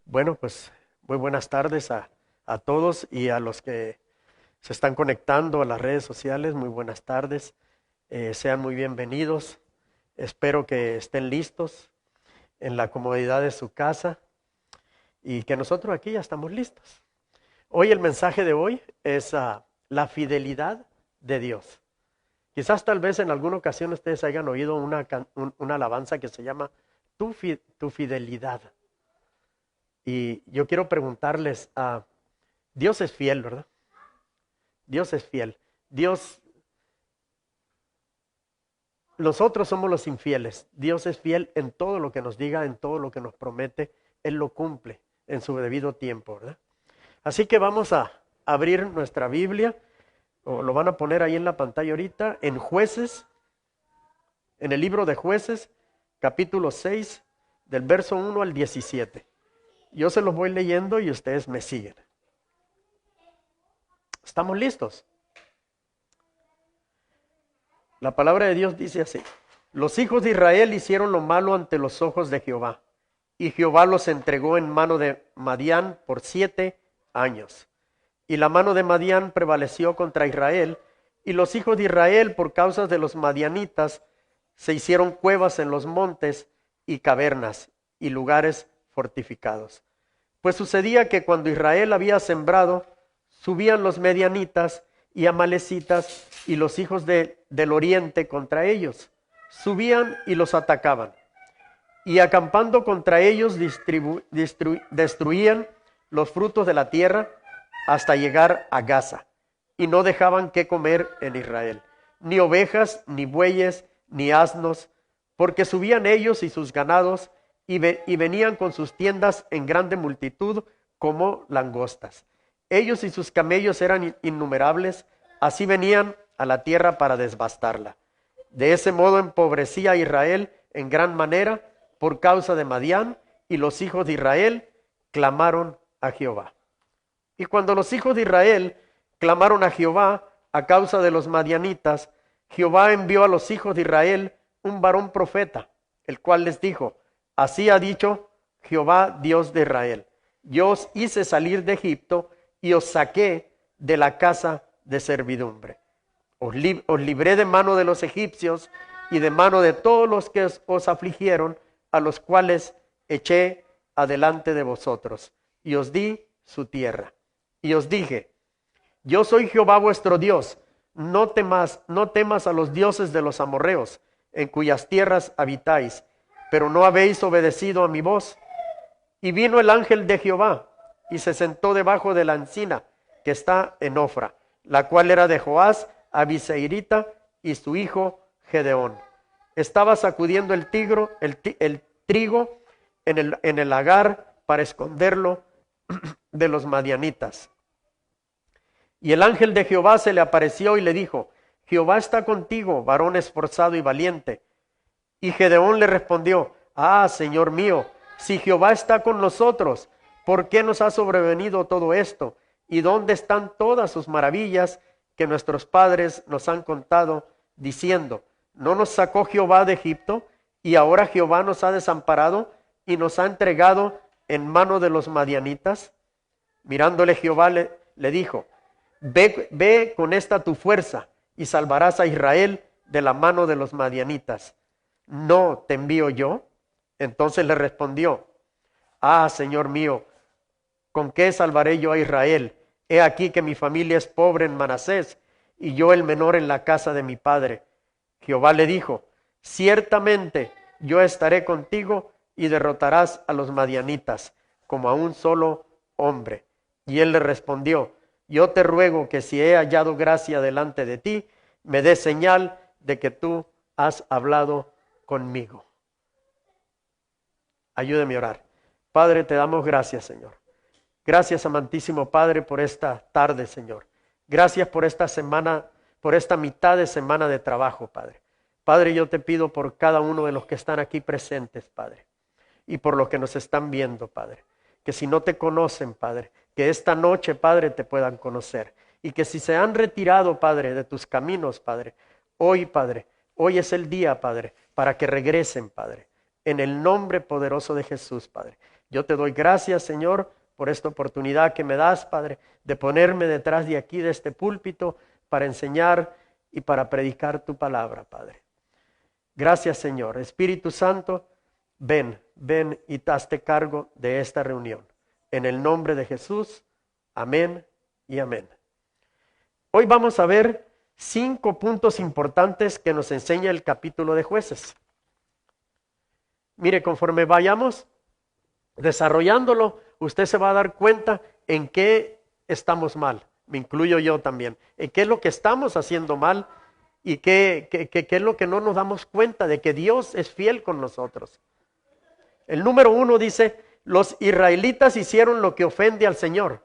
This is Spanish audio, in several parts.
Bueno, pues muy buenas tardes a todos y a los que se están conectando a las redes sociales. Muy buenas tardes. Sean muy bienvenidos. Espero que estén listos en la comodidad de su casa y que nosotros aquí ya estamos listos. Hoy el mensaje de hoy es la fidelidad de Dios. Quizás tal vez en alguna ocasión ustedes hayan oído una alabanza que se llama Tu fidelidad. Y yo quiero preguntarles, Dios es fiel, ¿verdad? Dios es fiel. Dios, nosotros somos los infieles. Dios es fiel en todo lo que nos diga, en todo lo que nos promete. Él lo cumple en su debido tiempo, ¿verdad? Así que vamos a abrir nuestra Biblia, o lo van a poner ahí en la pantalla ahorita, en Jueces, en el libro de Jueces, capítulo 6, del verso 1 al 17. Yo se los voy leyendo y ustedes me siguen. ¿Estamos listos? La palabra de Dios dice así: los hijos de Israel hicieron lo malo ante los ojos de Jehová, y Jehová los entregó en mano de Madián por 7 años. Y la mano de Madián prevaleció contra Israel, y los hijos de Israel, por causa de los madianitas, se hicieron cuevas en los montes y cavernas y lugares fortificados. Pues sucedía que cuando Israel había sembrado, subían los medianitas y amalecitas y los hijos del oriente contra ellos. Subían y los atacaban. Y acampando contra ellos destruían los frutos de la tierra hasta llegar a Gaza. Y no dejaban qué comer en Israel, ni ovejas, ni bueyes, ni asnos, porque subían ellos y sus ganados y venían con sus tiendas en grande multitud como langostas. Ellos y sus camellos eran innumerables, así venían a la tierra para devastarla. De ese modo empobrecía a Israel en gran manera por causa de Madián, y los hijos de Israel clamaron a Jehová. Y cuando los hijos de Israel clamaron a Jehová a causa de los madianitas, Jehová envió a los hijos de Israel un varón profeta, el cual les dijo: así ha dicho Jehová, Dios de Israel: yo os hice salir de Egipto y os saqué de la casa de servidumbre. Os libré de mano de los egipcios y de mano de todos los que os afligieron, a los cuales eché adelante de vosotros, y os di su tierra. Y os dije: yo soy Jehová vuestro Dios, no temas a los dioses de los amorreos, en cuyas tierras habitáis, pero no habéis obedecido a mi voz. Y vino el ángel de Jehová, y se sentó debajo de la encina que está en Ofra, la cual era de Joás Abiseirita, y su hijo Gedeón. Estaba sacudiendo el trigo en el lagar para esconderlo de los madianitas. Y el ángel de Jehová se le apareció y le dijo: Jehová está contigo, varón esforzado y valiente. Y Gedeón le respondió: Señor mío, si Jehová está con nosotros, ¿por qué nos ha sobrevenido todo esto? ¿Y dónde están todas sus maravillas que nuestros padres nos han contado, diciendo: ¿no nos sacó Jehová de Egipto? Y ahora Jehová nos ha desamparado y nos ha entregado en mano de los madianitas. Mirándole Jehová le dijo: ve con esta tu fuerza y salvarás a Israel de la mano de los madianitas. ¿No te envío yo? Entonces le respondió: Señor mío, ¿con qué salvaré yo a Israel? He aquí que mi familia es pobre en Manasés, y yo el menor en la casa de mi padre. Jehová le dijo: ciertamente yo estaré contigo y derrotarás a los madianitas como a un solo hombre. Y él le respondió: yo te ruego que si he hallado gracia delante de ti, me des señal de que tú has hablado conmigo. Ayúdeme a orar. Padre, te damos gracias, Señor. Gracias, amantísimo Padre, por esta tarde, Señor. Gracias por esta semana, por esta mitad de semana de trabajo, Padre. Padre, yo te pido por cada uno de los que están aquí presentes, Padre, y por los que nos están viendo, Padre, que si no te conocen, Padre, que esta noche, Padre, te puedan conocer, y que si se han retirado, Padre, de tus caminos, Padre, hoy, Padre, hoy es el día, Padre, para que regresen, Padre. en el nombre poderoso de Jesús, Padre. Yo te doy gracias, Señor, por esta oportunidad que me das, Padre, de ponerme detrás de aquí, de este púlpito, para enseñar y para predicar tu palabra, Padre. Gracias, Señor. Espíritu Santo, ven y hazte cargo de esta reunión. En el nombre de Jesús, amén y amén. Hoy vamos a ver 5 puntos importantes que nos enseña el capítulo de Jueces. Mire, conforme vayamos desarrollándolo, usted se va a dar cuenta en qué estamos mal. Me incluyo yo también. En qué es lo que estamos haciendo mal y qué es lo que no nos damos cuenta de que Dios es fiel con nosotros. El número 1 dice, los israelitas hicieron lo que ofende al Señor.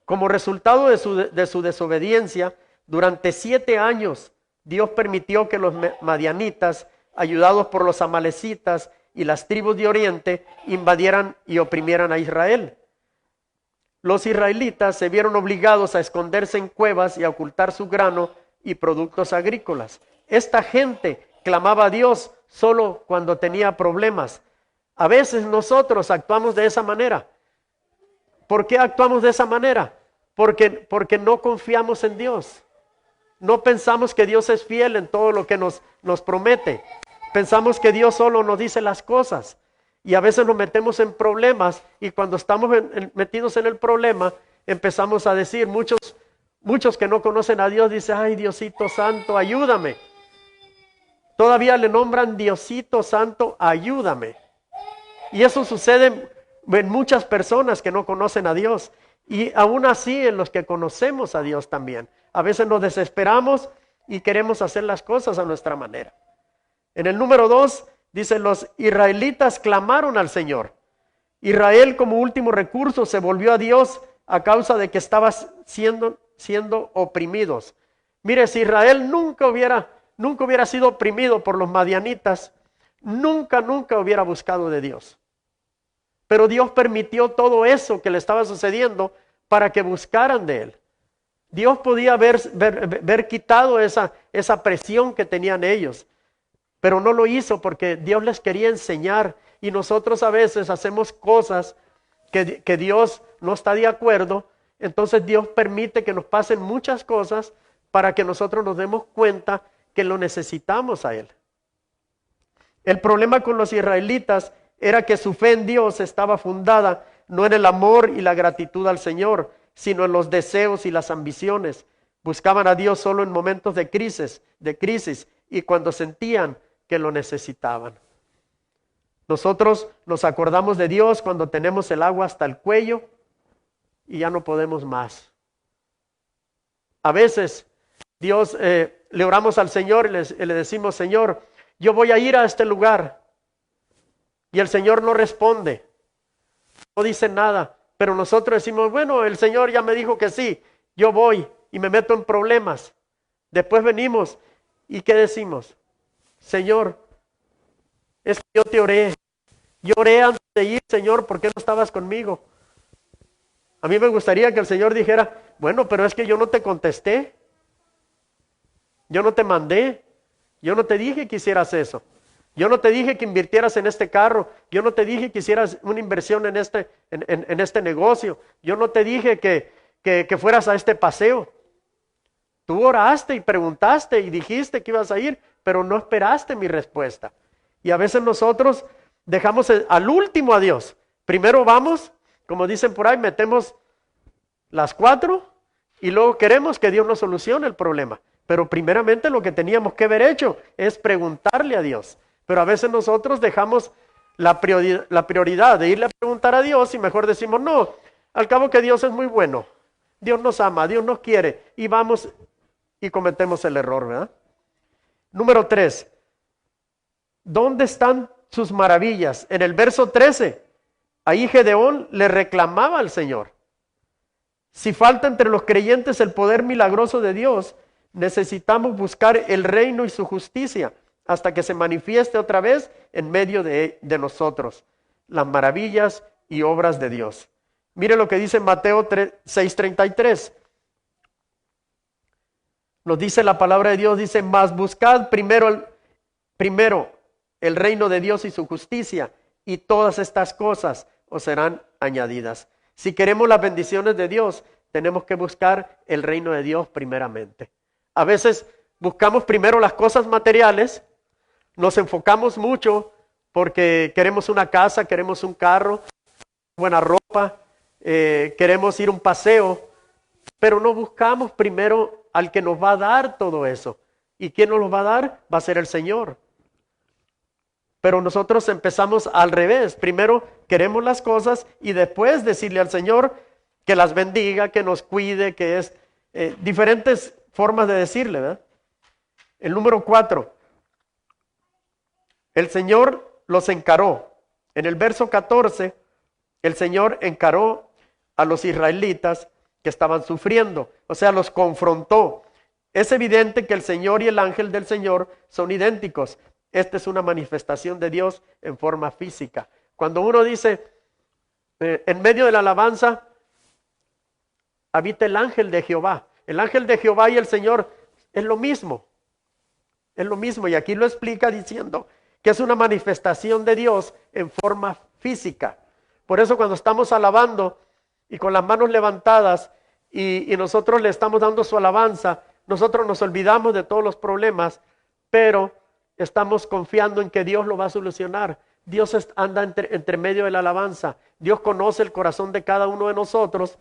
Como resultado de su desobediencia, durante 7 años, Dios permitió que los madianitas, ayudados por los amalecitas y las tribus de Oriente, invadieran y oprimieran a Israel. Los israelitas se vieron obligados a esconderse en cuevas y a ocultar su grano y productos agrícolas. Esta gente clamaba a Dios solo cuando tenía problemas. A veces nosotros actuamos de esa manera. ¿Por qué actuamos de esa manera? Porque no confiamos en Dios. No pensamos que Dios es fiel en todo lo que nos promete. Pensamos que Dios solo nos dice las cosas. Y a veces nos metemos en problemas y cuando estamos metidos en el problema, empezamos a decir, muchos que no conocen a Dios dicen, ay Diosito Santo, ayúdame. Todavía le nombran Diosito Santo, ayúdame. Y eso sucede en muchas personas que no conocen a Dios. Y aún así en los que conocemos a Dios también. A veces nos desesperamos y queremos hacer las cosas a nuestra manera. En el número 2 dice, los israelitas clamaron al Señor. Israel como último recurso se volvió a Dios a causa de que estaba siendo oprimidos. Mire, si Israel nunca hubiera sido oprimido por los madianitas, nunca hubiera buscado de Dios. Pero Dios permitió todo eso que le estaba sucediendo para que buscaran de Él. Dios podía haber quitado esa presión que tenían ellos, pero no lo hizo porque Dios les quería enseñar. Y nosotros a veces hacemos cosas que Dios no está de acuerdo. Entonces Dios permite que nos pasen muchas cosas para que nosotros nos demos cuenta que lo necesitamos a Él. El problema con los israelitas era que su fe en Dios estaba fundada no en el amor y la gratitud al Señor, sino en los deseos y las ambiciones. Buscaban a Dios solo en momentos de crisis y cuando sentían que lo necesitaban. Nosotros nos acordamos de Dios cuando tenemos el agua hasta el cuello y ya no podemos más. A veces Dios le oramos al Señor y le decimos, Señor, yo voy a ir a este lugar. Y el Señor no responde, no dice nada. Pero nosotros decimos, bueno, el Señor ya me dijo que sí, yo voy y me meto en problemas. Después venimos y ¿qué decimos? Señor, es que yo te oré. Yo oré antes de ir, Señor, ¿por qué no estabas conmigo? A mí me gustaría que el Señor dijera, bueno, pero es que yo no te contesté. Yo no te mandé. Yo no te dije que hicieras eso. Yo no te dije que invirtieras en este carro. Yo no te dije que hicieras una inversión en este negocio. Yo no te dije que fueras a este paseo. Tú oraste y preguntaste y dijiste que ibas a ir, pero no esperaste mi respuesta. Y a veces nosotros dejamos al último a Dios. Primero vamos, como dicen por ahí, metemos las 4 y luego queremos que Dios nos solucione el problema. Pero primeramente lo que teníamos que haber hecho es preguntarle a Dios. Pero a veces nosotros dejamos la prioridad de irle a preguntar a Dios y mejor decimos, no, al cabo que Dios es muy bueno. Dios nos ama, Dios nos quiere. Y vamos y cometemos el error, ¿verdad? Número 3. ¿Dónde están sus maravillas? En el verso 13, ahí Gedeón le reclamaba al Señor. Si falta entre los creyentes el poder milagroso de Dios, necesitamos buscar el reino y su justicia hasta que se manifieste otra vez en medio de nosotros las maravillas y obras de Dios. Mire lo que dice Mateo 6:33. Nos dice la palabra de Dios, dice, mas buscad primero el reino de Dios y su justicia, y todas estas cosas os serán añadidas. Si queremos las bendiciones de Dios, tenemos que buscar el reino de Dios primeramente. A veces buscamos primero las cosas materiales, nos enfocamos mucho porque queremos una casa, queremos un carro, buena ropa, queremos ir a un paseo, pero no buscamos primero al que nos va a dar todo eso. ¿Y quién nos lo va a dar? Va a ser el Señor. Pero nosotros empezamos al revés. Primero queremos las cosas y después decirle al Señor que las bendiga, que nos cuide, que es diferentes formas de decirle, ¿verdad? El número 4. El Señor los encaró. En el verso 14, el Señor encaró a los israelitas que estaban sufriendo, o sea, los confrontó. Es evidente que el Señor y el ángel del Señor son idénticos. Esta es una manifestación de Dios en forma física. Cuando uno dice, en medio de la alabanza, habita el ángel de Jehová. El ángel de Jehová y el Señor es lo mismo. Es lo mismo, y aquí lo explica diciendo que es una manifestación de Dios en forma física. Por eso cuando estamos alabando y con las manos levantadas y nosotros le estamos dando su alabanza, nosotros nos olvidamos de todos los problemas, pero estamos confiando en que Dios lo va a solucionar. Dios anda entre medio de la alabanza. Dios conoce el corazón de cada uno de nosotros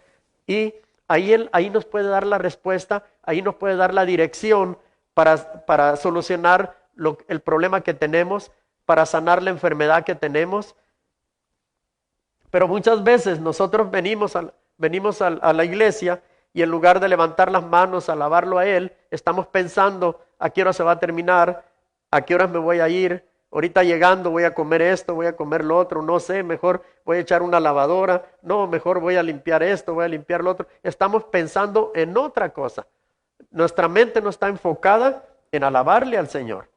y ahí nos puede dar la respuesta, ahí nos puede dar la dirección para solucionar el problema que tenemos, para sanar la enfermedad que tenemos. Pero muchas veces nosotros venimos a la iglesia y en lugar de levantar las manos, alabarlo a Él, estamos pensando a qué hora se va a terminar, a qué horas me voy a ir, ahorita llegando voy a comer esto, voy a comer lo otro, no sé, mejor voy a echar una lavadora, no, mejor voy a limpiar esto, voy a limpiar lo otro. Estamos pensando en otra cosa. Nuestra mente no está enfocada en alabarle al Señor.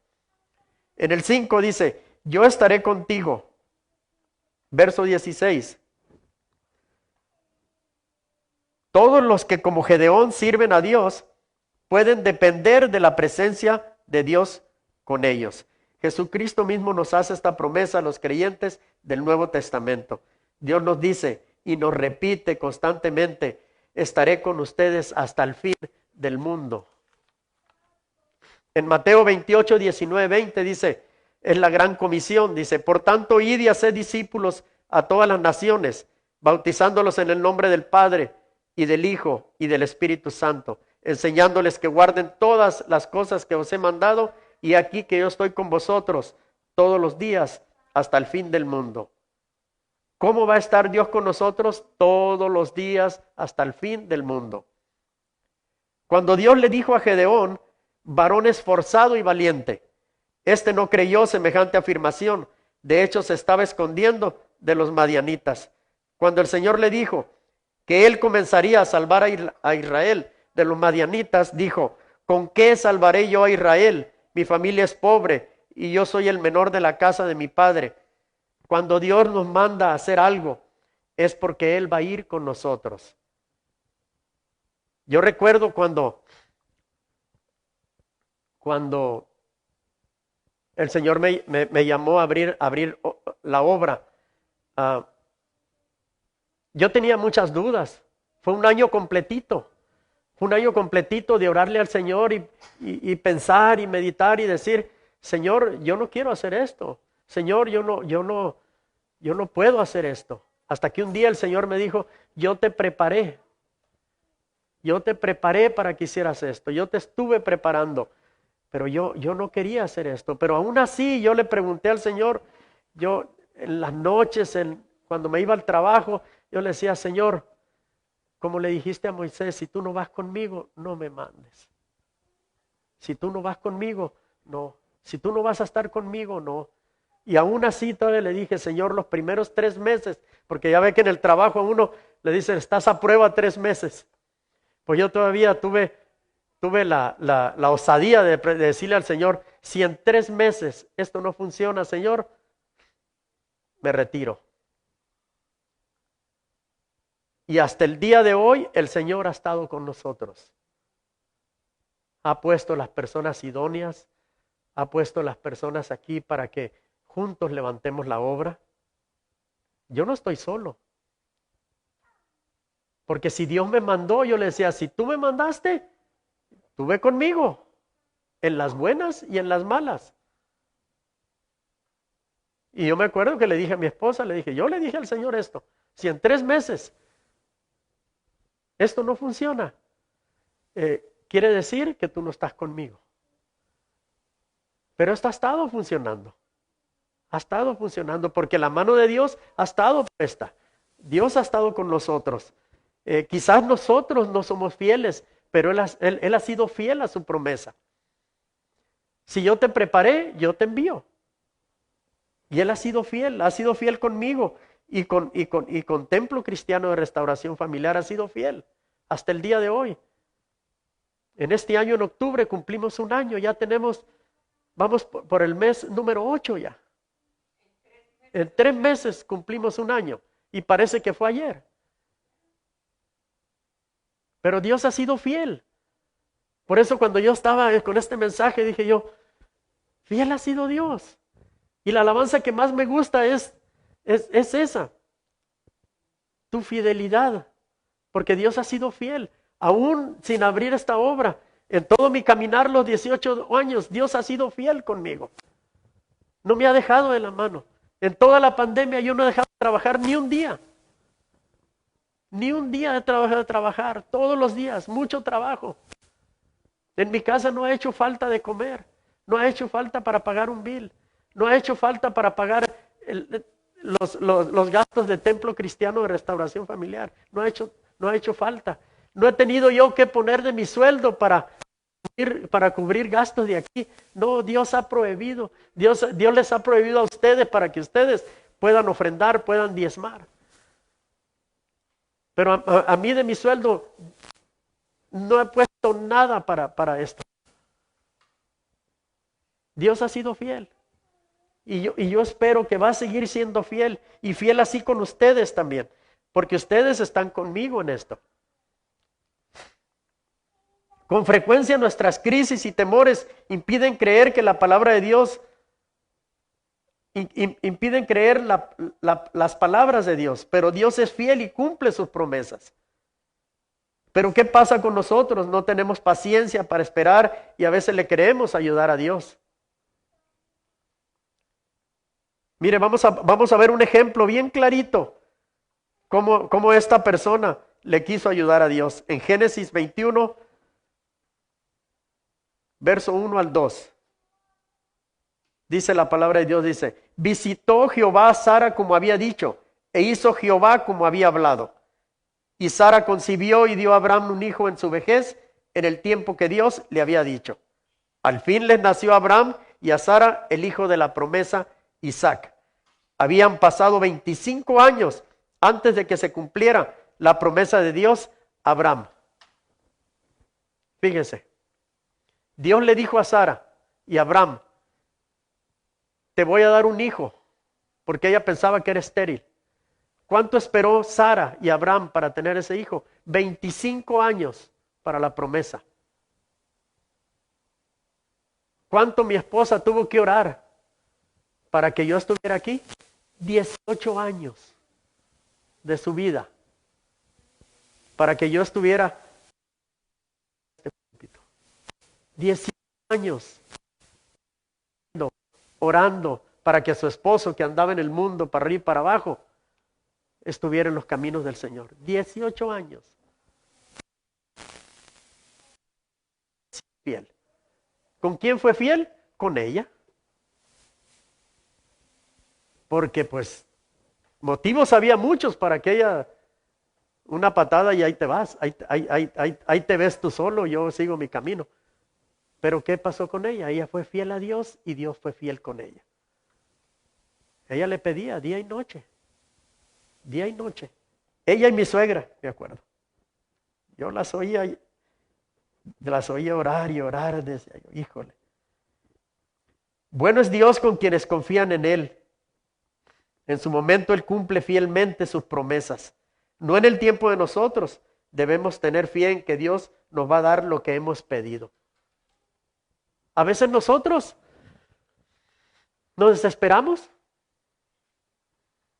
En el 5 dice, yo estaré contigo. Verso 16. Todos los que como Gedeón sirven a Dios pueden depender de la presencia de Dios con ellos. Jesucristo mismo nos hace esta promesa a los creyentes del Nuevo Testamento. Dios nos dice y nos repite constantemente, estaré con ustedes hasta el fin del mundo. En Mateo 28, 19, 20 dice, es la gran comisión, dice, por tanto, id y haced discípulos a todas las naciones, bautizándolos en el nombre del Padre y del Hijo y del Espíritu Santo, enseñándoles que guarden todas las cosas que os he mandado, y aquí que yo estoy con vosotros todos los días hasta el fin del mundo. ¿Cómo va a estar Dios con nosotros? Todos los días hasta el fin del mundo. Cuando Dios le dijo a Gedeón, varón esforzado y valiente, este no creyó semejante afirmación. De hecho, se estaba escondiendo de los madianitas. Cuando el Señor le dijo que él comenzaría a salvar a Israel de los madianitas, dijo, ¿con qué salvaré yo a Israel? Mi familia es pobre y yo soy el menor de la casa de mi padre. Cuando Dios nos manda a hacer algo, es porque Él va a ir con nosotros. Yo recuerdo cuando el Señor me llamó a abrir la obra. Yo tenía muchas dudas. Fue un año completito. Fue un año completito de orarle al Señor y pensar y meditar y decir, Señor, yo no quiero hacer esto. Señor, yo no puedo hacer esto. Hasta que un día el Señor me dijo, yo te preparé. Yo te preparé para que hicieras esto. Yo te estuve preparando. Pero yo no quería hacer esto. Pero aún así yo le pregunté al Señor, yo en las noches, cuando me iba al trabajo, yo le decía, Señor, como le dijiste a Moisés, si tú no vas conmigo, no me mandes. Si tú no vas conmigo, no. Si tú no vas a estar conmigo, no. Y aún así todavía le dije, Señor, los primeros 3 meses, porque ya ve que en el trabajo a uno le dicen, estás a prueba 3 meses. Pues yo todavía tuve la osadía de decirle al Señor, si en 3 meses esto no funciona, Señor, me retiro. Y hasta el día de hoy el Señor ha estado con nosotros. Ha puesto las personas idóneas, ha puesto las personas aquí para que juntos levantemos la obra. Yo no estoy solo. Porque si Dios me mandó, yo le decía, si tú me mandaste, tú ve conmigo, en las buenas y en las malas. Y yo me acuerdo que le dije a mi esposa, yo le dije al Señor esto, si en 3 meses esto no funciona, quiere decir que tú no estás conmigo. Pero esto ha estado funcionando. Ha estado funcionando porque la mano de Dios ha estado puesta. Dios ha estado con nosotros. Quizás nosotros no somos fieles, pero Él ha sido fiel a su promesa. Si yo te preparé, yo te envío. Y Él ha sido fiel conmigo. Y con Templo Cristiano de Restauración Familiar ha sido fiel hasta el día de hoy. En este año, en octubre, cumplimos 1 año. Ya vamos por el mes número 8 ya. En 3 meses cumplimos 1 año. Y parece que fue ayer. Pero Dios ha sido fiel. Por eso cuando yo estaba con este mensaje dije yo, fiel ha sido Dios. Y la alabanza que más me gusta es esa. Tu fidelidad. Porque Dios ha sido fiel. Aún sin abrir esta obra. En todo mi caminar los 18 años, Dios ha sido fiel conmigo. No me ha dejado de la mano. En toda la pandemia yo no he dejado de trabajar ni un día. Ni un día he dejado de trabajar. Todos los días, mucho trabajo. En mi casa no ha hecho falta de comer. No ha hecho falta para pagar un bill. No ha hecho falta para pagar los gastos de Templo Cristiano de Restauración Familiar. No ha hecho falta. No he tenido yo que poner de mi sueldo para cubrir gastos de aquí. No, Dios ha prohibido. Dios les ha prohibido a ustedes para que ustedes puedan ofrendar, puedan diezmar. Pero a mí de mi sueldo no he puesto nada para esto. Dios ha sido fiel. Y yo espero que va a seguir siendo fiel. Y fiel así con ustedes también. Porque ustedes están conmigo en esto. Con frecuencia nuestras crisis y temores impiden creer que la palabra de Dios, impiden creer las palabras de Dios, pero Dios es fiel y cumple sus promesas. Pero ¿qué pasa con nosotros? No tenemos paciencia para esperar y a veces le queremos ayudar a Dios. Mire, vamos a ver un ejemplo bien clarito cómo esta persona le quiso ayudar a Dios. En Génesis 21, verso 1 al 2. Dice la palabra de Dios, dice, visitó Jehová a Sara como había dicho, e hizo Jehová como había hablado. Y Sara concibió y dio a Abraham un hijo en su vejez, en el tiempo que Dios le había dicho. Al fin les nació a Abraham y a Sara el hijo de la promesa, Isaac. Habían pasado 25 años antes de que se cumpliera la promesa de Dios a Abraham. Fíjense, Dios le dijo a Sara y a Abraham, te voy a dar un hijo, porque ella pensaba que era estéril. ¿Cuánto esperó Sara y Abraham para tener ese hijo? 25 años para la promesa. ¿Cuánto mi esposa tuvo que orar para que yo estuviera aquí? 18 años de su vida para que yo estuviera 18 años orando para que su esposo, que andaba en el mundo para arriba y para abajo, estuviera en los caminos del Señor. 18 años. Fiel. ¿Con quién fue fiel? Con ella. Porque pues motivos había muchos para que ella, una patada y ahí te vas, ahí te ves tú solo, yo sigo mi camino. Pero ¿qué pasó con ella? Ella fue fiel a Dios y Dios fue fiel con ella. Ella le pedía día y noche. Día y noche. Ella y mi suegra, me acuerdo. Yo las oía orar y orar, decía yo, híjole. Bueno es Dios con quienes confían en Él. En su momento Él cumple fielmente sus promesas. No en el tiempo de nosotros. Debemos tener fe en que Dios nos va a dar lo que hemos pedido. A veces nosotros Nos desesperamos.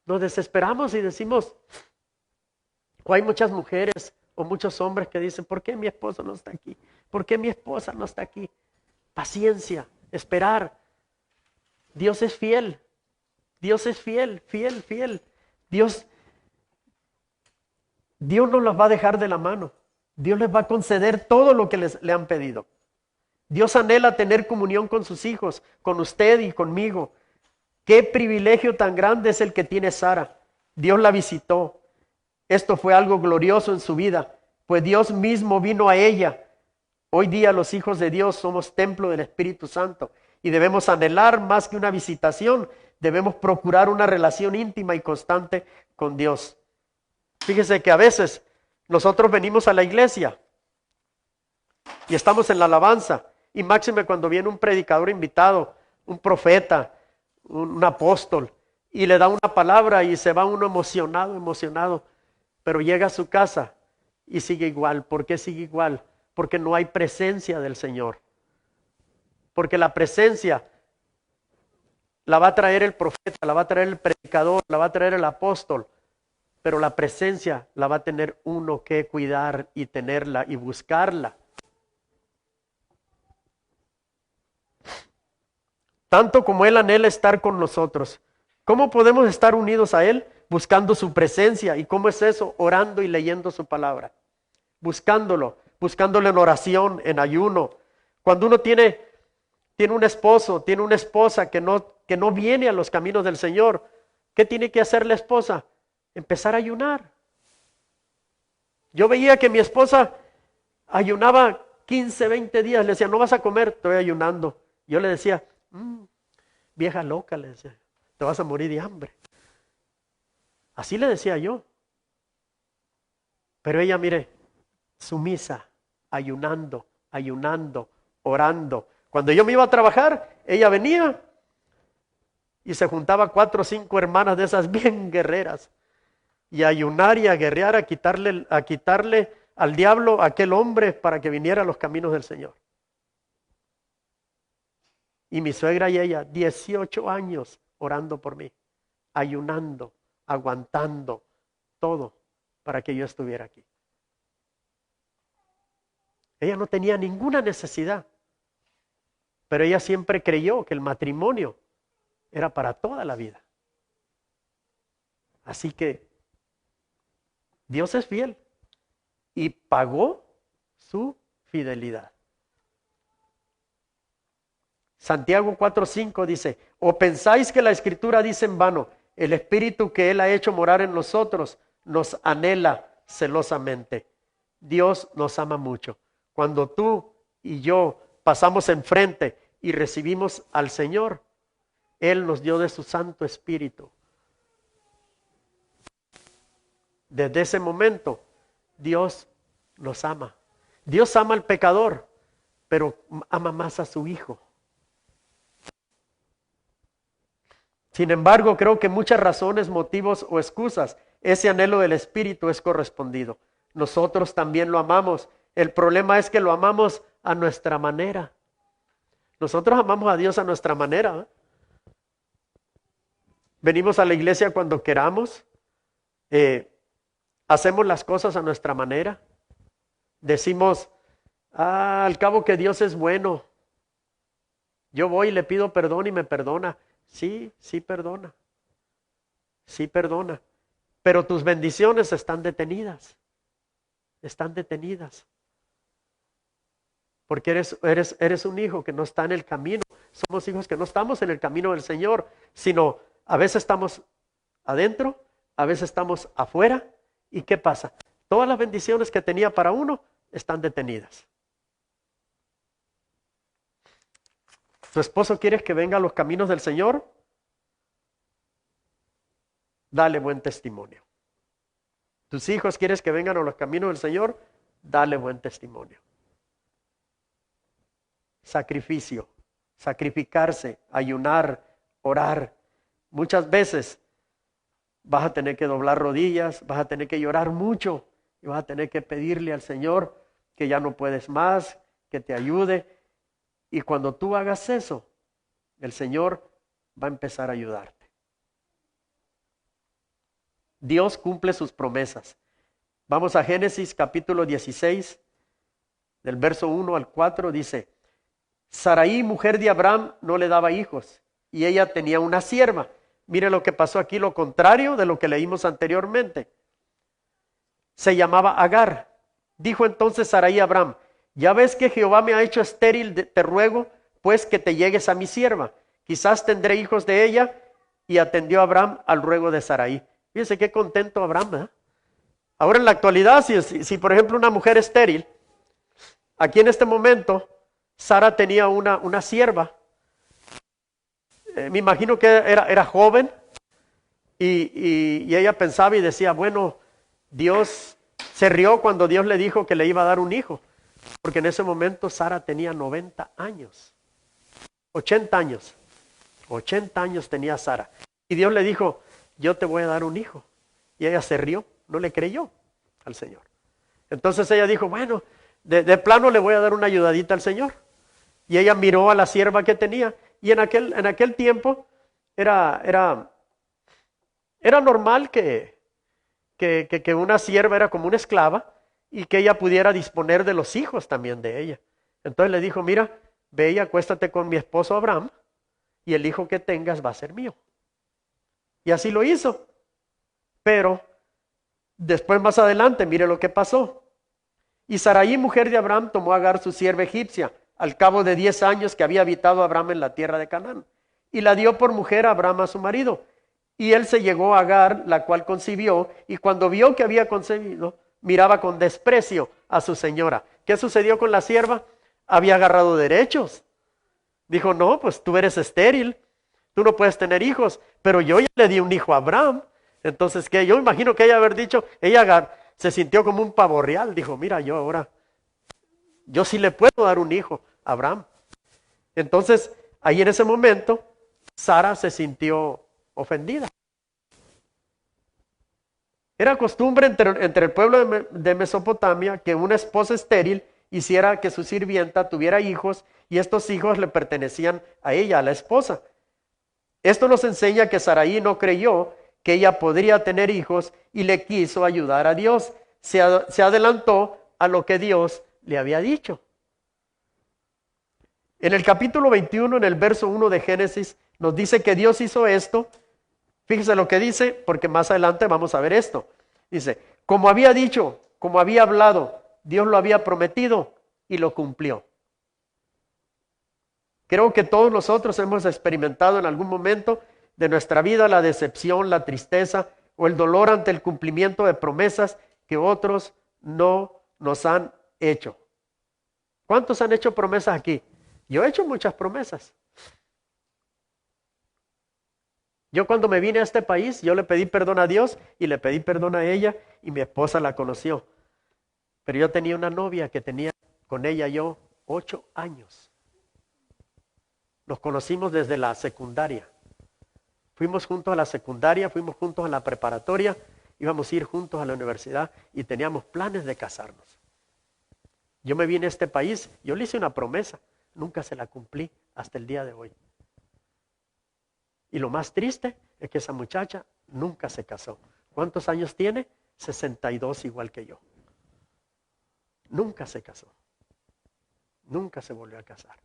Nos desesperamos y decimos, o hay muchas mujeres o muchos hombres que dicen, ¿por qué mi esposo no está aquí? ¿Por qué mi esposa no está aquí? Paciencia, esperar. Dios es fiel. Dios es fiel, fiel, fiel. Dios no los va a dejar de la mano. Dios les va a conceder todo lo que le han pedido. Dios anhela tener comunión con sus hijos, con usted y conmigo. Qué privilegio tan grande es el que tiene Sara. Dios la visitó. Esto fue algo glorioso en su vida, pues Dios mismo vino a ella. Hoy día los hijos de Dios somos templo del Espíritu Santo y debemos anhelar más que una visitación, debemos procurar una relación íntima y constante con Dios. Fíjese que a veces nosotros venimos a la iglesia y estamos en la alabanza, y máxime cuando viene un predicador invitado, un profeta, un apóstol, y le da una palabra y se va uno emocionado, pero llega a su casa y sigue igual. ¿Por qué sigue igual? Porque no hay presencia del Señor. Porque la presencia la va a traer el profeta, la va a traer el predicador, la va a traer el apóstol, pero la presencia la va a tener uno que cuidar y tenerla y buscarla. Tanto como Él anhela estar con nosotros. ¿Cómo podemos estar unidos a Él? Buscando su presencia. ¿Y cómo es eso? Orando y leyendo su palabra. Buscándolo en oración, en ayuno. Cuando uno tiene un esposo, tiene una esposa que no viene a los caminos del Señor, ¿qué tiene que hacer la esposa? Empezar a ayunar. Yo veía que mi esposa ayunaba 15, 20 días. Le decía, no vas a comer, estoy ayunando. Yo le decía, vieja loca, le decía, te vas a morir de hambre. Así le decía yo. Pero ella, mire, sumisa, ayunando, orando. Cuando yo me iba a trabajar, ella venía y se juntaba 4 o 5 hermanas de esas bien guerreras. Y a ayunar y a guerrear, a quitarle al diablo a aquel hombre para que viniera a los caminos del Señor. Y mi suegra y ella, 18 años orando por mí, ayunando, aguantando todo para que yo estuviera aquí. Ella no tenía ninguna necesidad, pero ella siempre creyó que el matrimonio era para toda la vida. Así que Dios es fiel y pagó su fidelidad. Santiago 4:5 dice, ¿o pensáis que la Escritura dice en vano, el Espíritu que Él ha hecho morar en nosotros nos anhela celosamente? Dios nos ama mucho. Cuando tú y yo pasamos enfrente y recibimos al Señor, Él nos dio de su Santo Espíritu. Desde ese momento, Dios nos ama. Dios ama al pecador, pero ama más a su Hijo. Sin embargo, creo que muchas razones, motivos o excusas, ese anhelo del Espíritu es correspondido. Nosotros también lo amamos. El problema es que lo amamos a nuestra manera. Nosotros amamos a Dios a nuestra manera, ¿eh? Venimos a la iglesia cuando queramos. Hacemos las cosas a nuestra manera. Decimos, al cabo que Dios es bueno. Yo voy y le pido perdón y me perdona. Sí perdona. Sí perdona. Pero tus bendiciones están detenidas. Están detenidas. Porque eres un hijo que no está en el camino. Somos hijos que no estamos en el camino del Señor, sino a veces estamos adentro, a veces estamos afuera. ¿Y qué pasa? Todas las bendiciones que tenía para uno están detenidas. ¿Tu esposo quiere que venga a los caminos del Señor? Dale buen testimonio. ¿Tus hijos quieres que vengan a los caminos del Señor? Dale buen testimonio. Sacrificio, sacrificarse, ayunar, orar. Muchas veces vas a tener que doblar rodillas, vas a tener que llorar mucho y vas a tener que pedirle al Señor que ya no puedes más, que te ayude. Y cuando tú hagas eso, el Señor va a empezar a ayudarte. Dios cumple sus promesas. Vamos a Génesis capítulo 16, del verso 1 al 4, dice: Sarai, mujer de Abraham, no le daba hijos, y ella tenía una sierva. Mire lo que pasó aquí, lo contrario de lo que leímos anteriormente. Se llamaba Agar. Dijo entonces Sarai a Abraham: ya ves que Jehová me ha hecho estéril, te ruego pues que te llegues a mi sierva, quizás tendré hijos de ella. Y atendió Abraham al ruego de Sarai. Fíjense qué contento Abraham, ¿eh? Ahora en la actualidad, si por ejemplo una mujer estéril, aquí en este momento, Sara tenía una sierva. Me imagino que era joven y ella pensaba y decía, bueno, Dios se rió cuando Dios le dijo que le iba a dar un hijo, porque en ese momento Sara tenía 90 años, 80 años, 80 años tenía Sara. Y Dios le dijo, yo te voy a dar un hijo. Y ella se rió, no le creyó al Señor. Entonces ella dijo, bueno, de plano le voy a dar una ayudadita al Señor. Y ella miró a la sierva que tenía. Y en aquel tiempo era normal que una sierva era como una esclava y que ella pudiera disponer de los hijos también de ella. Entonces le dijo, mira, ve y acuéstate con mi esposo Abraham y el hijo que tengas va a ser mío. Y así lo hizo. Pero después más adelante, mire lo que pasó. Y Sarai, mujer de Abraham, tomó a Agar su sierva egipcia, al cabo de 10 años que había habitado Abraham en la tierra de Canaán, y la dio por mujer a Abraham a su marido. Y él se llegó a Agar, la cual concibió, y cuando vio que había concebido, miraba con desprecio a su señora. ¿Qué sucedió con la sierva? Había agarrado derechos. Dijo, no, pues tú eres estéril, tú no puedes tener hijos, pero yo ya le di un hijo a Abraham. Entonces, ¿qué? Yo imagino que ella haber dicho, ella se sintió como un pavo real. Dijo, mira, yo sí le puedo dar un hijo a Abraham. Entonces, ahí en ese momento, Sara se sintió ofendida. Era costumbre entre el pueblo de Mesopotamia que una esposa estéril hiciera que su sirvienta tuviera hijos y estos hijos le pertenecían a ella, a la esposa. Esto nos enseña que Sarai no creyó que ella podría tener hijos y le quiso ayudar a Dios. Se adelantó a lo que Dios le había dicho. En el capítulo 21, en el verso 1 de Génesis, nos dice que Dios hizo esto. Fíjese lo que dice, porque más adelante vamos a ver esto. Dice, como había dicho, como había hablado, Dios lo había prometido y lo cumplió. Creo que todos nosotros hemos experimentado en algún momento de nuestra vida la decepción, la tristeza o el dolor ante el cumplimiento de promesas que otros no nos han hecho. ¿Cuántos han hecho promesas aquí? Yo he hecho muchas promesas. Yo cuando me vine a este país, yo le pedí perdón a Dios y le pedí perdón a ella y mi esposa la conoció. Pero yo tenía una novia que tenía con ella yo 8 años. Nos conocimos desde la secundaria. Fuimos juntos a la secundaria, fuimos juntos a la preparatoria, íbamos a ir juntos a la universidad y teníamos planes de casarnos. Yo me vine a este país, yo le hice una promesa, nunca se la cumplí hasta el día de hoy. Y lo más triste es que esa muchacha nunca se casó. ¿Cuántos años tiene? 62 igual que yo. Nunca se casó. Nunca se volvió a casar.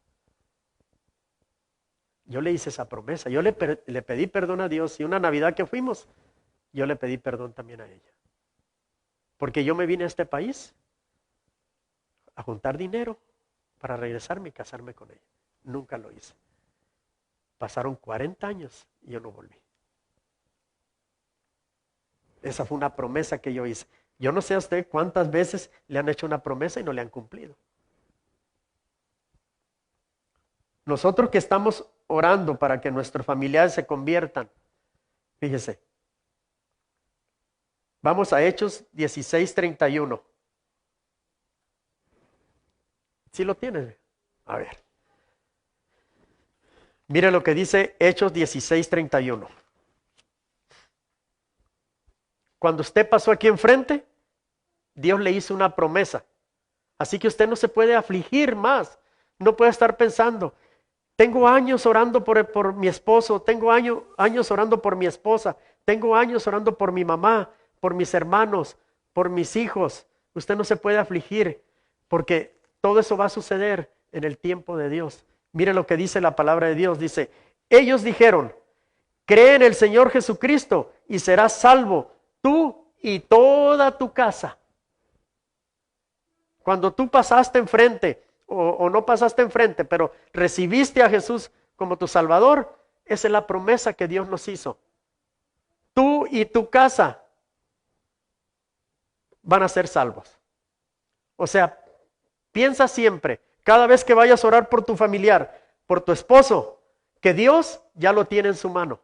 Yo le hice esa promesa. Yo le pedí perdón a Dios y una Navidad que fuimos, yo le pedí perdón también a ella. Porque yo me vine a este país a juntar dinero para regresarme y casarme con ella. Nunca lo hice. Pasaron 40 años y yo no volví. Esa fue una promesa que yo hice. Yo no sé a usted cuántas veces le han hecho una promesa y no le han cumplido. Nosotros que estamos orando para que nuestros familiares se conviertan, fíjese, vamos a Hechos 16:31. ¿Sí lo tienes? A ver. Mire lo que dice Hechos 16:31. Cuando usted pasó aquí enfrente, Dios le hizo una promesa. Así que usted no se puede afligir más. No puede estar pensando, Tengo años orando por mi esposo, tengo años orando por mi esposa, tengo años orando por mi mamá, por mis hermanos, por mis hijos. Usted no se puede afligir porque todo eso va a suceder en el tiempo de Dios. Mire lo que dice la palabra de Dios. Dice, ellos dijeron, cree en el Señor Jesucristo y serás salvo tú y toda tu casa. Cuando tú pasaste enfrente o no pasaste enfrente, pero recibiste a Jesús como tu Salvador, esa es la promesa que Dios nos hizo. Tú y tu casa van a ser salvos. O sea, piensa siempre, cada vez que vayas a orar por tu familiar, por tu esposo, que Dios ya lo tiene en su mano.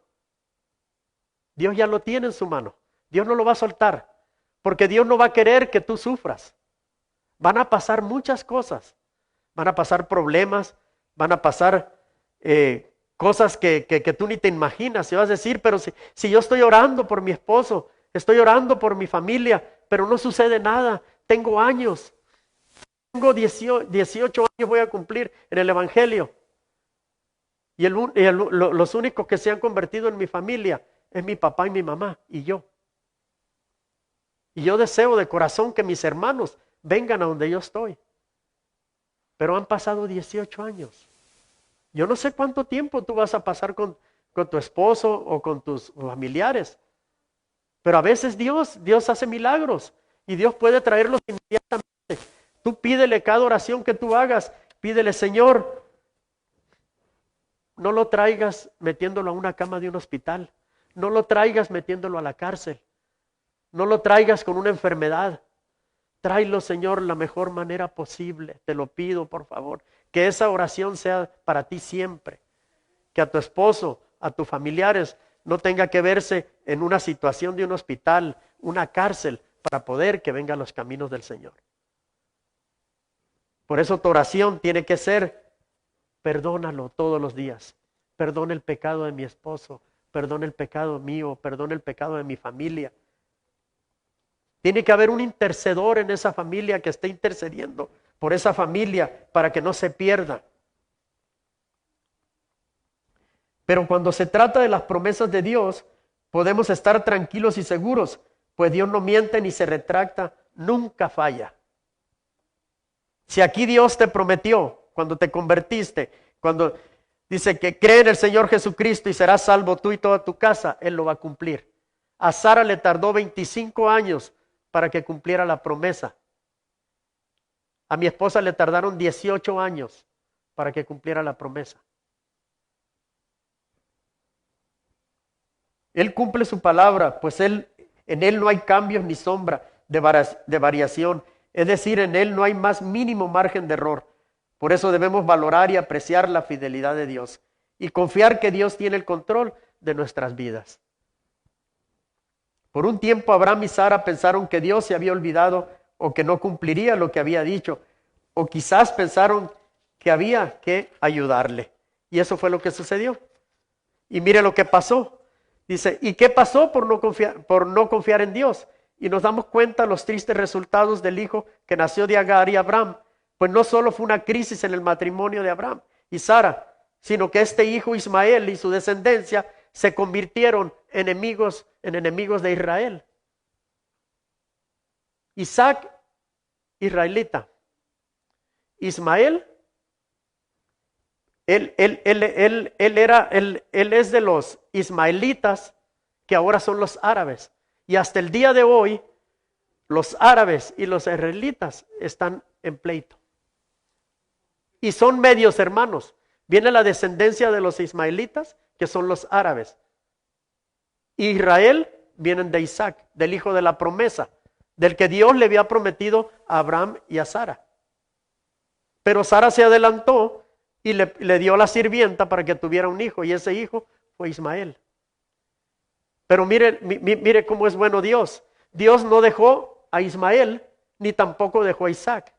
Dios ya lo tiene en su mano. Dios no lo va a soltar, porque Dios no va a querer que tú sufras. Van a pasar muchas cosas. Van a pasar problemas, van a pasar cosas que tú ni te imaginas. Y vas a decir, pero si yo estoy orando por mi esposo, estoy orando por mi familia, pero no sucede nada. Tengo años. Tengo 18 años voy a cumplir en el Evangelio. Y los únicos que se han convertido en mi familia es mi papá y mi mamá y yo. Y yo deseo de corazón que mis hermanos vengan a donde yo estoy. Pero han pasado 18 años. Yo no sé cuánto tiempo tú vas a pasar con tu esposo o con tus familiares. Pero a veces Dios hace milagros y Dios puede traerlos inmediatamente. Tú pídele cada oración que tú hagas. Pídele, Señor, no lo traigas metiéndolo a una cama de un hospital. No lo traigas metiéndolo a la cárcel. No lo traigas con una enfermedad. Tráelo, Señor, la mejor manera posible. Te lo pido, por favor. Que esa oración sea para ti siempre. Que a tu esposo, a tus familiares, no tenga que verse en una situación de un hospital, una cárcel, para poder que venga a los caminos del Señor. Por eso tu oración tiene que ser, perdónalo todos los días. Perdona el pecado de mi esposo. Perdona el pecado mío. Perdona el pecado de mi familia. Tiene que haber un intercedor en esa familia que esté intercediendo por esa familia para que no se pierda. Pero cuando se trata de las promesas de Dios, podemos estar tranquilos y seguros, pues Dios no miente ni se retracta, nunca falla. Si aquí Dios te prometió, cuando te convertiste, cuando dice que cree en el Señor Jesucristo y serás salvo tú y toda tu casa, Él lo va a cumplir. A Sara le tardó 25 años para que cumpliera la promesa. A mi esposa le tardaron 18 años para que cumpliera la promesa. Él cumple su palabra, pues en Él no hay cambios ni sombra de variación. Es decir, en Él no hay más mínimo margen de error. Por eso debemos valorar y apreciar la fidelidad de Dios y confiar que Dios tiene el control de nuestras vidas. Por un tiempo Abraham y Sara pensaron que Dios se había olvidado o que no cumpliría lo que había dicho, o quizás pensaron que había que ayudarle. Y eso fue lo que sucedió. Y mire lo que pasó. Dice, ¿y qué pasó por no confiar en Dios? Y nos damos cuenta de los tristes resultados del hijo que nació de Agar y Abraham. Pues no solo fue una crisis en el matrimonio de Abraham y Sara, sino que este hijo Ismael y su descendencia se convirtieron en enemigos de Israel. Isaac, israelita. Ismael, él es de los ismaelitas que ahora son los árabes. Y hasta el día de hoy, los árabes y los israelitas están en pleito. Y son medios hermanos. Viene la descendencia de los ismaelitas, que son los árabes. Israel vienen de Isaac, del hijo de la promesa, del que Dios le había prometido a Abraham y a Sara. Pero Sara se adelantó y le dio la sirvienta para que tuviera un hijo, y ese hijo fue Ismael. Pero mire cómo es bueno Dios. Dios no dejó a Ismael, ni tampoco dejó a Isaac.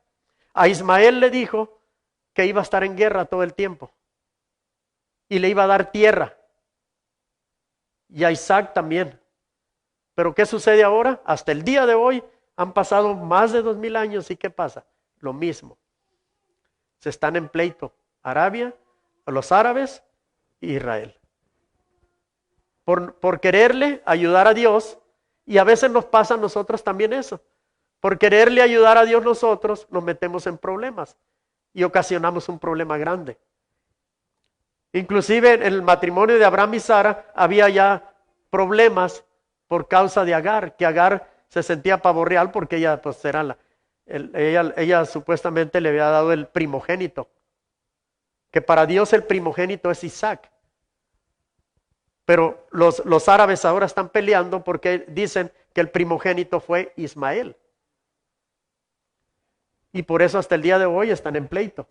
A Ismael le dijo que iba a estar en guerra todo el tiempo y le iba a dar tierra. Y a Isaac también. Pero ¿qué sucede ahora? Hasta el día de hoy han pasado más de 2000 años y ¿qué pasa? Lo mismo. Se están en pleito. Arabia, a los árabes e Israel. Por quererle ayudar a Dios, y a veces nos pasa a nosotros también eso. Por quererle ayudar a Dios nosotros nos metemos en problemas y ocasionamos un problema grande. Inclusive en el matrimonio de Abraham y Sara había ya problemas por causa de Agar, que Agar se sentía pavo real porque ella pues era ella supuestamente le había dado el primogénito, que para Dios el primogénito es Isaac. Pero los árabes ahora están peleando porque dicen que el primogénito fue Ismael. Y por eso hasta el día de hoy están en pleito.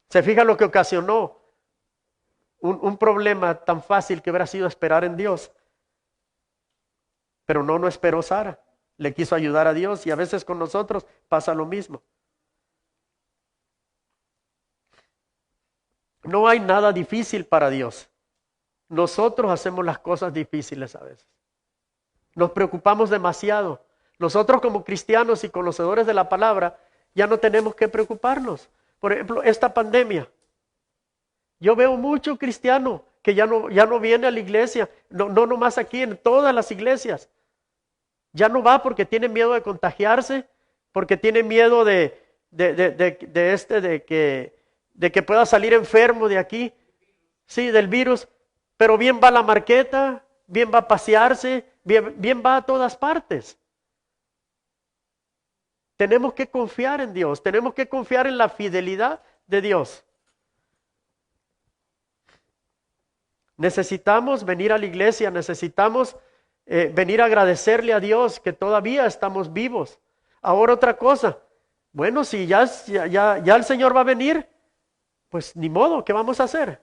Se fija lo que ocasionó un problema tan fácil que hubiera sido esperar en Dios. Pero no esperó Sara. Le quiso ayudar a Dios y a veces con nosotros pasa lo mismo. No hay nada difícil para Dios. Nosotros hacemos las cosas difíciles a veces. Nos preocupamos demasiado. Nosotros como cristianos y conocedores de la palabra ya no tenemos que preocuparnos. Por ejemplo, esta pandemia. Yo veo mucho cristiano que ya no viene a la iglesia, no nomás aquí, en todas las iglesias. Ya no va porque tiene miedo de contagiarse, porque tiene miedo de que pueda salir enfermo de aquí, sí, del virus. Pero bien va a la marqueta, bien va a pasearse, bien va a todas partes. Tenemos que confiar en Dios, tenemos que confiar en la fidelidad de Dios. Necesitamos venir a la iglesia, necesitamos venir a agradecerle a Dios que todavía estamos vivos. Ahora otra cosa, bueno, si ya el Señor va a venir, pues ni modo, ¿qué vamos a hacer?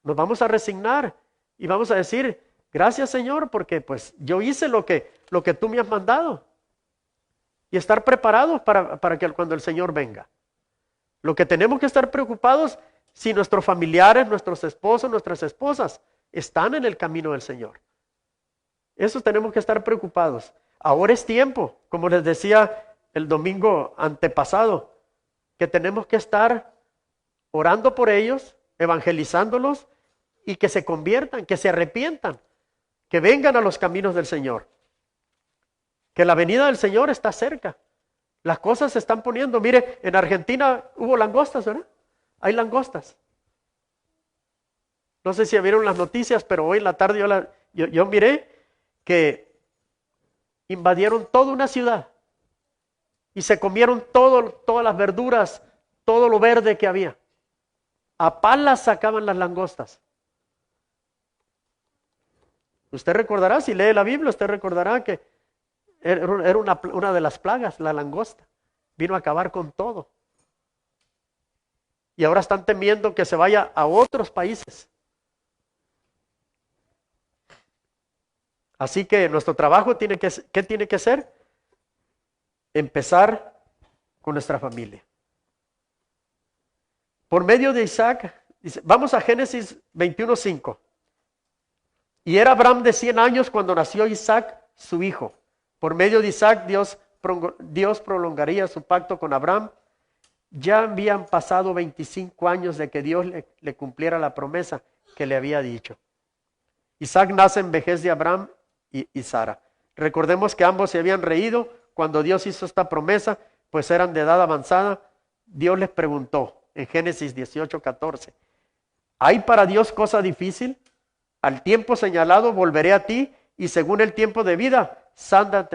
Nos vamos a resignar y vamos a decir, gracias Señor, porque pues yo hice lo que tú me has mandado. Y estar preparados para que cuando el Señor venga. Lo que tenemos que estar preocupados si nuestros familiares, nuestros esposos, nuestras esposas están en el camino del Señor. Eso tenemos que estar preocupados. Ahora es tiempo, como les decía el domingo antepasado, que tenemos que estar orando por ellos, evangelizándolos y que se conviertan, que se arrepientan, que vengan a los caminos del Señor. Que la venida del Señor está cerca. Las cosas se están poniendo. Mire, en Argentina hubo langostas, ¿verdad? Hay langostas. No sé si vieron las noticias, pero hoy en la tarde yo miré que invadieron toda una ciudad y se comieron todas las verduras, todo lo verde que había. A palas sacaban las langostas. Usted recordará, si lee la Biblia, usted recordará que era una de las plagas, la langosta. Vino a acabar con todo. Y ahora están temiendo que se vaya a otros países. Así que nuestro trabajo ¿qué tiene que ser? Empezar con nuestra familia. Por medio de Isaac, vamos a Génesis 21:5. Y era Abraham de 100 años cuando nació Isaac, su hijo. Por medio de Isaac, Dios prolongaría su pacto con Abraham. Ya habían pasado 25 años de que Dios le cumpliera la promesa que le había dicho. Isaac nace en vejez de Abraham y Sara. Recordemos que ambos se habían reído cuando Dios hizo esta promesa, pues eran de edad avanzada. Dios les preguntó en Génesis 18:14, ¿hay para Dios cosa difícil? Al tiempo señalado volveré a ti y según el tiempo de vida, Sara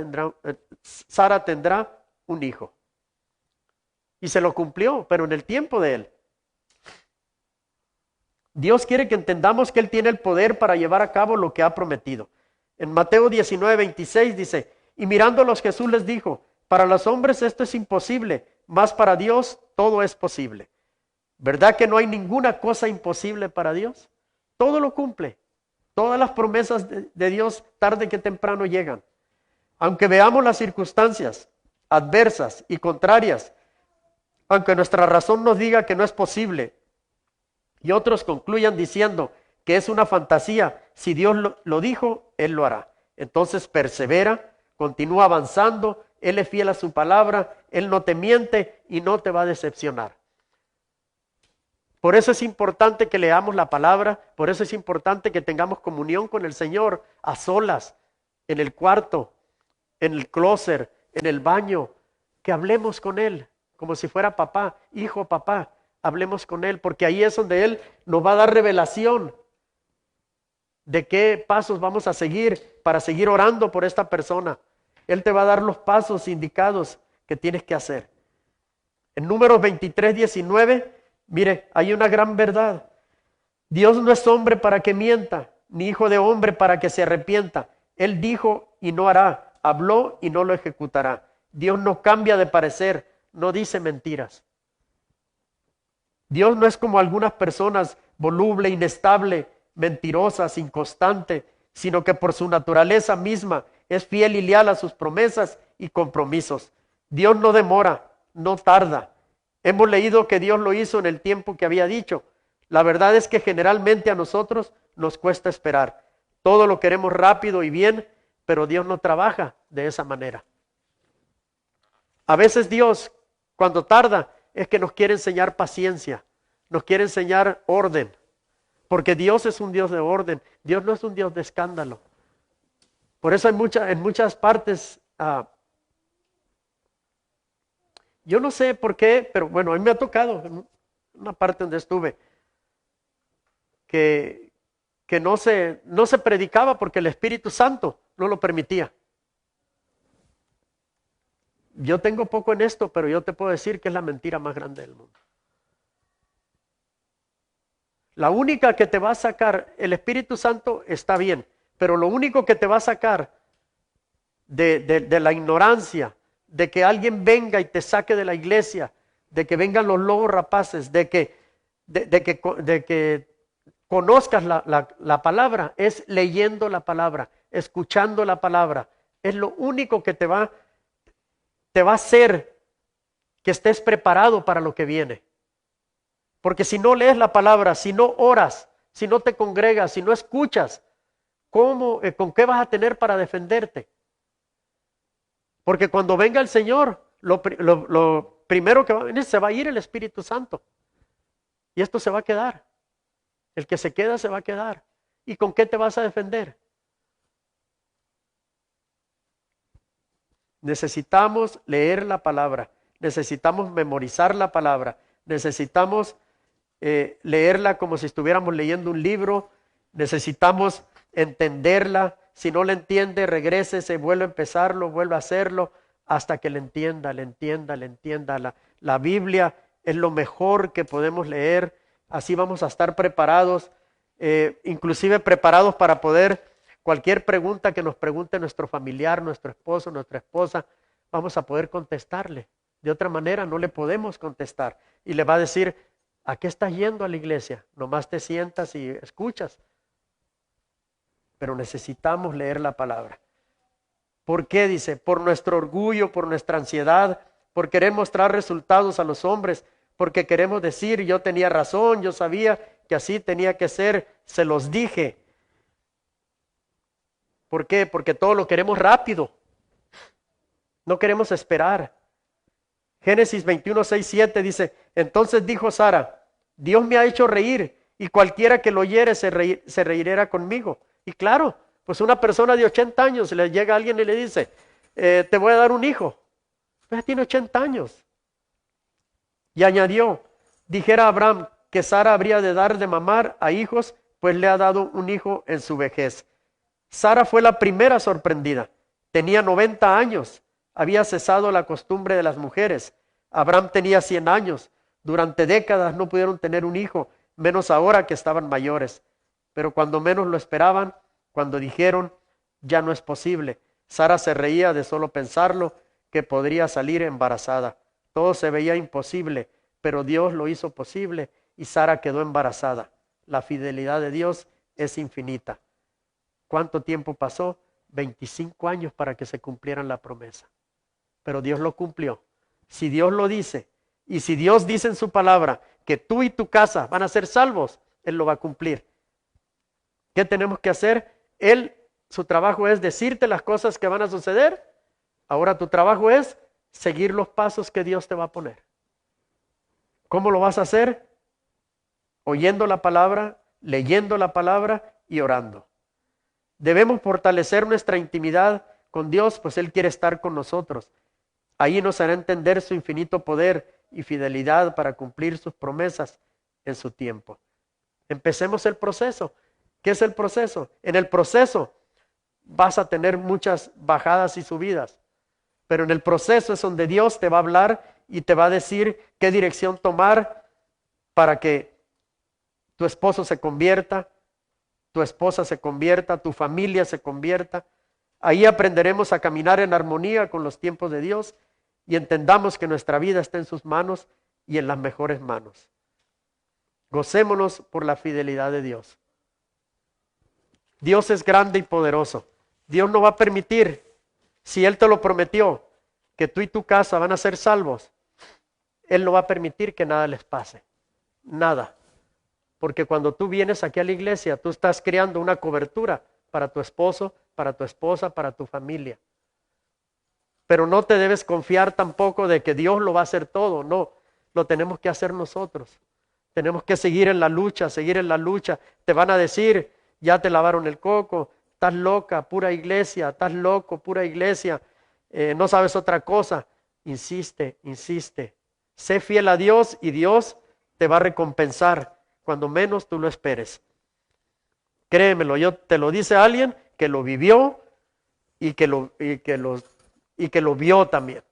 tendrá un hijo. Y se lo cumplió, pero en el tiempo de él. Dios quiere que entendamos que Él tiene el poder para llevar a cabo lo que ha prometido. En Mateo 19:26 dice, y mirándolos Jesús les dijo, para los hombres esto es imposible, mas para Dios todo es posible. ¿Verdad que no hay ninguna cosa imposible para Dios? Todo lo cumple. Todas las promesas de Dios tarde que temprano llegan. Aunque veamos las circunstancias adversas y contrarias, aunque nuestra razón nos diga que no es posible y otros concluyan diciendo que es una fantasía, si Dios lo dijo, Él lo hará. Entonces persevera, continúa avanzando, Él es fiel a su palabra, Él no te miente y no te va a decepcionar. Por eso es importante que leamos la palabra, por eso es importante que tengamos comunión con el Señor a solas, en el cuarto, en el closet, en el baño, que hablemos con Él, como si fuera papá, hijo, papá, hablemos con Él, porque ahí es donde Él nos va a dar revelación de qué pasos vamos a seguir para seguir orando por esta persona. Él te va a dar los pasos indicados que tienes que hacer. En Números 23:19, mire, hay una gran verdad. Dios no es hombre para que mienta, ni hijo de hombre para que se arrepienta. Él dijo y no hará, habló y no lo ejecutará. Dios no cambia de parecer, no dice mentiras. Dios no es como algunas personas, voluble, inestable, mentirosas, inconstante, sino que por su naturaleza misma es fiel y leal a sus promesas y compromisos. Dios no demora, no tarda. Hemos leído que Dios lo hizo en el tiempo que había dicho. La verdad es que generalmente a nosotros nos cuesta esperar. Todo lo queremos rápido y bien, pero Dios no trabaja de esa manera. A veces Dios, cuando tarda, es que nos quiere enseñar paciencia, nos quiere enseñar orden, porque Dios es un Dios de orden, Dios no es un Dios de escándalo. Por eso en muchas partes, yo no sé por qué, pero bueno, a mí me ha tocado, en una parte donde estuve, que no se predicaba porque el Espíritu Santo no lo permitía. Yo tengo poco en esto, pero yo te puedo decir que es la mentira más grande del mundo. La única que te va a sacar, el Espíritu Santo está bien, pero lo único que te va a sacar de la ignorancia, de que alguien venga y te saque de la iglesia, de que vengan los lobos rapaces, de que conozcas la palabra, es leyendo la palabra, escuchando la palabra. Es lo único que te va a hacer que estés preparado para lo que viene. Porque si no lees la palabra, si no oras, si no te congregas, si no escuchas, ¿con qué vas a tener para defenderte? Porque cuando venga el Señor, lo primero que va a venir, se va a ir el Espíritu Santo. Y esto se va a quedar. El que se queda, se va a quedar. ¿Y con qué te vas a defender? Necesitamos leer la palabra, necesitamos memorizar la palabra, necesitamos leerla como si estuviéramos leyendo un libro, necesitamos entenderla. Si no la entiende, regrese, se vuelve a empezarlo, vuelve a hacerlo, hasta que le entienda. La Biblia es lo mejor que podemos leer, así vamos a estar preparados, inclusive preparados para poder, cualquier pregunta que nos pregunte nuestro familiar, nuestro esposo, nuestra esposa, vamos a poder contestarle. De otra manera no le podemos contestar. Y le va a decir, ¿a qué estás yendo a la iglesia? Nomás te sientas y escuchas. Pero necesitamos leer la palabra. ¿Por qué? Dice, por nuestro orgullo, por nuestra ansiedad, por querer mostrar resultados a los hombres, porque queremos decir, yo tenía razón, yo sabía que así tenía que ser, se los dije. ¿Por qué? Porque todo lo queremos rápido. No queremos esperar. Génesis 21:6-7 dice, entonces dijo Sara, Dios me ha hecho reír, y cualquiera que lo oyere se reirá conmigo. Y claro, pues una persona de 80 años, le llega alguien y le dice, te voy a dar un hijo. Pues tiene 80 años. Y añadió, dijera Abraham que Sara habría de dar de mamar a hijos, pues le ha dado un hijo en su vejez. Sara fue la primera sorprendida. Tenía 90 años. Había cesado la costumbre de las mujeres. Abraham tenía 100 años. Durante décadas no pudieron tener un hijo, menos ahora que estaban mayores. Pero cuando menos lo esperaban, cuando dijeron, ya no es posible, Sara se reía de solo pensarlo, que podría salir embarazada. Todo se veía imposible, pero Dios lo hizo posible y Sara quedó embarazada. La fidelidad de Dios es infinita. ¿Cuánto tiempo pasó? 25 años para que se cumplieran la promesa. Pero Dios lo cumplió. Si Dios lo dice, y si Dios dice en su palabra que tú y tu casa van a ser salvos, Él lo va a cumplir. ¿Qué tenemos que hacer? Su trabajo es decirte las cosas que van a suceder. Ahora tu trabajo es seguir los pasos que Dios te va a poner. ¿Cómo lo vas a hacer? oyendo la palabra, leyendo la palabra y orando. Debemos fortalecer nuestra intimidad con Dios, pues Él quiere estar con nosotros. Ahí nos hará entender su infinito poder y fidelidad para cumplir sus promesas en su tiempo. Empecemos el proceso. ¿Qué es el proceso? En el proceso vas a tener muchas bajadas y subidas, pero en el proceso es donde Dios te va a hablar y te va a decir qué dirección tomar para que tu esposo se convierta, tu esposa se convierta, tu familia se convierta. Ahí aprenderemos a caminar en armonía con los tiempos de Dios y entendamos que nuestra vida está en sus manos y en las mejores manos. Gocémonos por la fidelidad de Dios. Dios es grande y poderoso. Dios no va a permitir, si Él te lo prometió, que tú y tu casa van a ser salvos, Él no va a permitir que nada les pase. Nada. Porque cuando tú vienes aquí a la iglesia, tú estás creando una cobertura para tu esposo, para tu esposa, para tu familia. Pero no te debes confiar tampoco de que Dios lo va a hacer todo. No, lo tenemos que hacer nosotros. Tenemos que seguir en la lucha, seguir en la lucha. Te van a decir, ya te lavaron el coco, estás loca, pura iglesia, estás loco, pura iglesia, no sabes otra cosa. Insiste, insiste. Sé fiel a Dios y Dios te va a recompensar cuando menos tú lo esperes. Créemelo, te lo dice alguien que lo vivió y que lo vio también.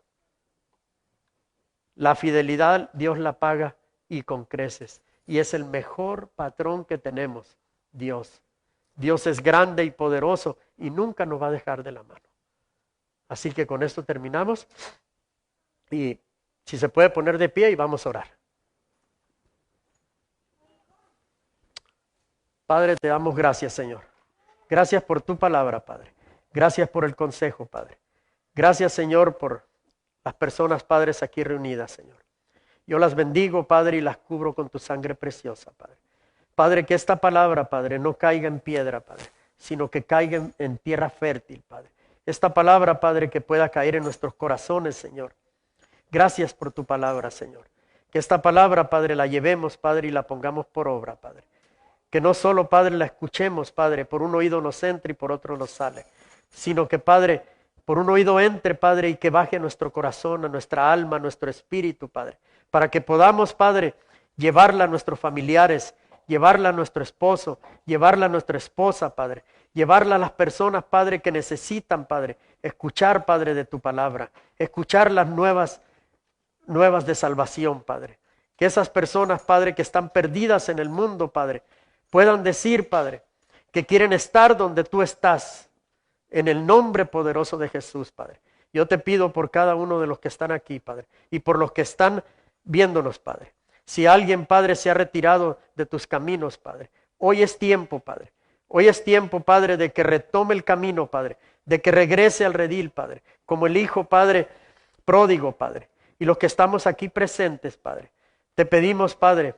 La fidelidad Dios la paga y con creces. Y es el mejor patrón que tenemos, Dios. Dios es grande y poderoso y nunca nos va a dejar de la mano. Así que con esto terminamos. Y si se puede poner de pie y vamos a orar. Padre, te damos gracias, Señor. Gracias por tu palabra, Padre. Gracias por el consejo, Padre. Gracias, Señor, por las personas, padres, aquí reunidas, Señor. Yo las bendigo, Padre, y las cubro con tu sangre preciosa, Padre. Padre, que esta palabra, Padre, no caiga en piedra, Padre, sino que caiga en tierra fértil, Padre. Esta palabra, Padre, que pueda caer en nuestros corazones, Señor. Gracias por tu palabra, Señor. Que esta palabra, Padre, la llevemos, Padre, y la pongamos por obra, Padre. Que no solo, Padre, la escuchemos, Padre, por un oído nos entra y por otro nos sale, sino que, Padre, por un oído entre, Padre, y que baje a nuestro corazón, a nuestra alma, a nuestro espíritu, Padre, para que podamos, Padre, llevarla a nuestros familiares, llevarla a nuestro esposo, llevarla a nuestra esposa, Padre, llevarla a las personas, Padre, que necesitan, Padre, escuchar, Padre, de tu palabra, escuchar las nuevas de salvación, Padre. Que esas personas, Padre, que están perdidas en el mundo, Padre, puedan decir, Padre, que quieren estar donde tú estás, en el nombre poderoso de Jesús, Padre. Yo te pido por cada uno de los que están aquí, Padre, y por los que están viéndonos, Padre. Si alguien, Padre, se ha retirado de tus caminos, Padre, hoy es tiempo, Padre. Hoy es tiempo, Padre, de que retome el camino, Padre, de que regrese al redil, Padre, como el Hijo, Padre, pródigo, Padre. Y los que estamos aquí presentes, Padre, te pedimos, Padre,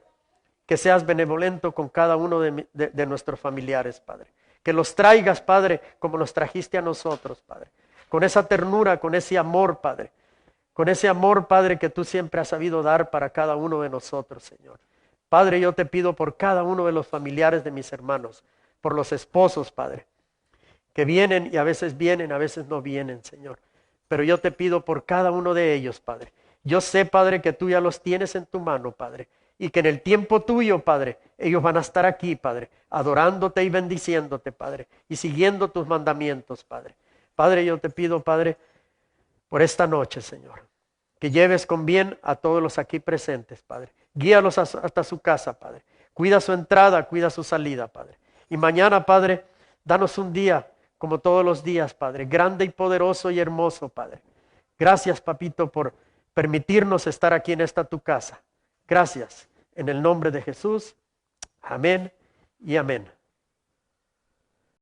que seas benevolento con cada uno de nuestros familiares, Padre. Que los traigas, Padre, como los trajiste a nosotros, Padre. Con esa ternura, con ese amor, Padre. Con ese amor, Padre, que tú siempre has sabido dar para cada uno de nosotros, Señor. Padre, yo te pido por cada uno de los familiares de mis hermanos, por los esposos, Padre, que vienen y a veces no vienen, Señor. Pero yo te pido por cada uno de ellos, Padre. Yo sé, Padre, que tú ya los tienes en tu mano, Padre. Y que en el tiempo tuyo, Padre, ellos van a estar aquí, Padre, adorándote y bendiciéndote, Padre, y siguiendo tus mandamientos, Padre. Padre, yo te pido, Padre, por esta noche, Señor, que lleves con bien a todos los aquí presentes, Padre. Guíalos hasta su casa, Padre. Cuida su entrada, cuida su salida, Padre. Y mañana, Padre, danos un día, como todos los días, Padre, grande y poderoso y hermoso, Padre. Gracias, Papito, por permitirnos estar aquí en esta tu casa. Gracias. En el nombre de Jesús. Amén y amén.